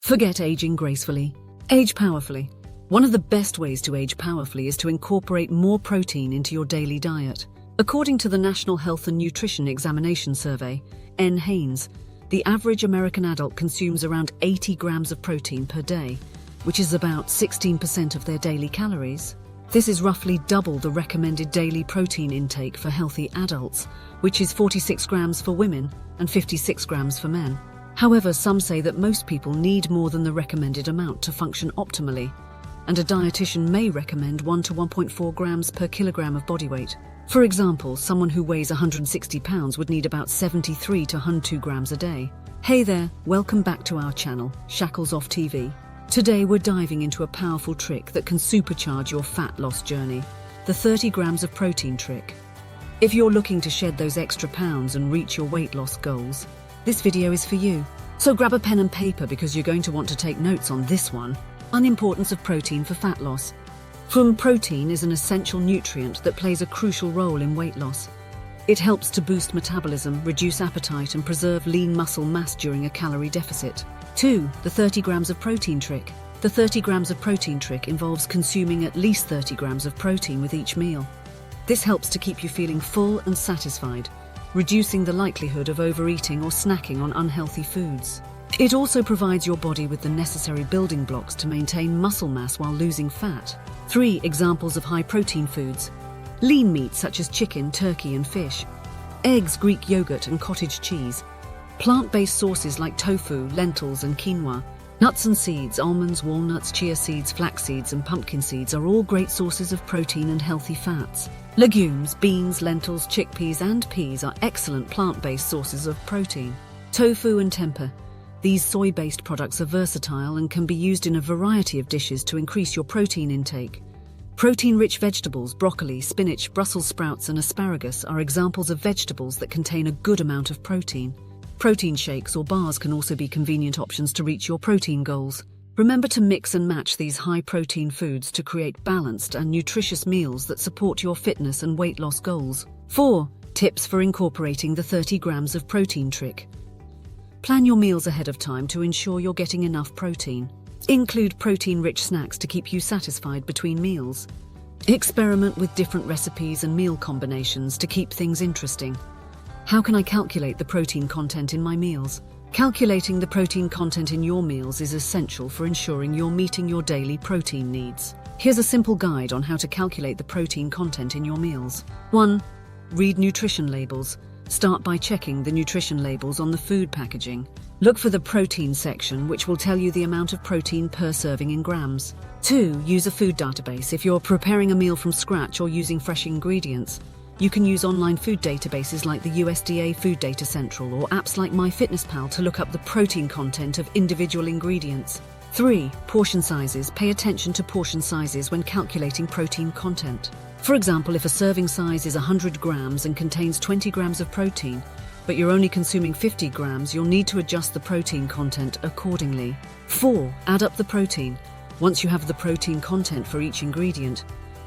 Forget aging gracefully. Age powerfully. One of the best ways to age powerfully is to incorporate more protein into your daily diet. According to the National Health and Nutrition Examination Survey, NHANES, the average American adult consumes around 80 grams of protein per day, which is about 16% of their daily calories. This is roughly double the recommended daily protein intake for healthy adults, which is 46 grams for women and 56 grams for men. However, some say that most people need more than the recommended amount to function optimally, and a dietitian may recommend 1 to 1.4 grams per kilogram of body weight. For example, someone who weighs 160 pounds would need about 73 to 102 grams a day. Hey there, welcome back to our channel, Shackles Off TV. Today we're diving into a powerful trick that can supercharge your fat loss journey, the 30 grams of protein trick. If you're looking to shed those extra pounds and reach your weight loss goals, this video is for you. So grab a pen and paper because you're going to want to take notes on this one. Importance of protein for fat loss. Protein is an essential nutrient that plays a crucial role in weight loss. It helps to boost metabolism, reduce appetite, and preserve lean muscle mass during a calorie deficit. 2. The 30 grams of protein trick. The 30 grams of protein trick involves consuming at least 30 grams of protein with each meal. This helps to keep you feeling full and satisfied, reducing the likelihood of overeating or snacking on unhealthy foods. It also provides your body with the necessary building blocks to maintain muscle mass while losing fat. 3. Examples of high-protein foods. Lean meats such as chicken, turkey, and fish. Eggs, Greek yogurt, and cottage cheese. Plant-based sources like tofu, lentils, and quinoa. Nuts and seeds, almonds, walnuts, chia seeds, flax seeds, and pumpkin seeds are all great sources of protein and healthy fats. Legumes, beans, lentils, chickpeas, and peas are excellent plant-based sources of protein. Tofu and tempeh. These soy-based products are versatile and can be used in a variety of dishes to increase your protein intake. Protein-rich vegetables, broccoli, spinach, Brussels sprouts, and asparagus are examples of vegetables that contain a good amount of protein. Protein shakes or bars can also be convenient options to reach your protein goals. Remember to mix and match these high-protein foods to create balanced and nutritious meals that support your fitness and weight loss goals. 4. Tips for incorporating the 30 grams of protein trick. Plan your meals ahead of time to ensure you're getting enough protein. Include protein-rich snacks to keep you satisfied between meals. Experiment with different recipes and meal combinations to keep things interesting. How can I calculate the protein content in my meals? Calculating the protein content in your meals is essential for ensuring you're meeting your daily protein needs. Here's a simple guide on how to calculate the protein content in your meals. 1. Read nutrition labels. Start by checking the nutrition labels on the food packaging. Look for the protein section, which will tell you the amount of protein per serving in grams. 2. Use a food database. If you're preparing a meal from scratch or using fresh ingredients, you can use online food databases like the USDA Food Data Central or apps like MyFitnessPal to look up the protein content of individual ingredients. 3. Portion sizes. Pay attention to portion sizes when calculating protein content. For example, if a serving size is 100 grams and contains 20 grams of protein, but you're only consuming 50 grams, you'll need to adjust the protein content accordingly. 4. Add up the protein. Once you have the protein content for each ingredient,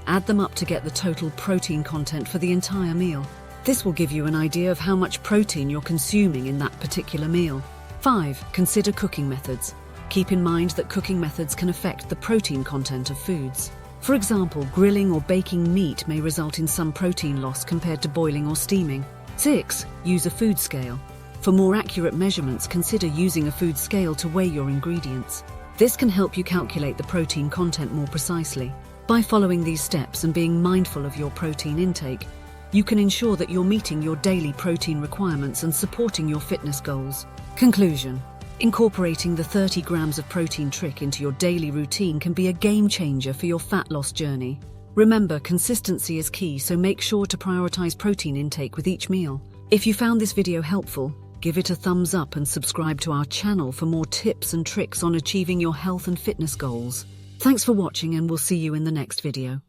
add them up to get the total protein content for the entire meal. This will give you an idea of how much protein you're consuming in that particular meal. 5. Consider cooking methods. Keep in mind that cooking methods can affect the protein content of foods. For example, grilling or baking meat may result in some protein loss compared to boiling or steaming. 6. Use a food scale. For more accurate measurements, consider using a food scale to weigh your ingredients. This can help you calculate the protein content more precisely. By following these steps and being mindful of your protein intake, you can ensure that you're meeting your daily protein requirements and supporting your fitness goals. Conclusion. Incorporating the 30 grams of protein trick into your daily routine can be a game changer for your fat loss journey. Remember, consistency is key, so make sure to prioritize protein intake with each meal. If you found this video helpful, give it a thumbs up and subscribe to our channel for more tips and tricks on achieving your health and fitness goals. Thanks for watching, and we'll see you in the next video.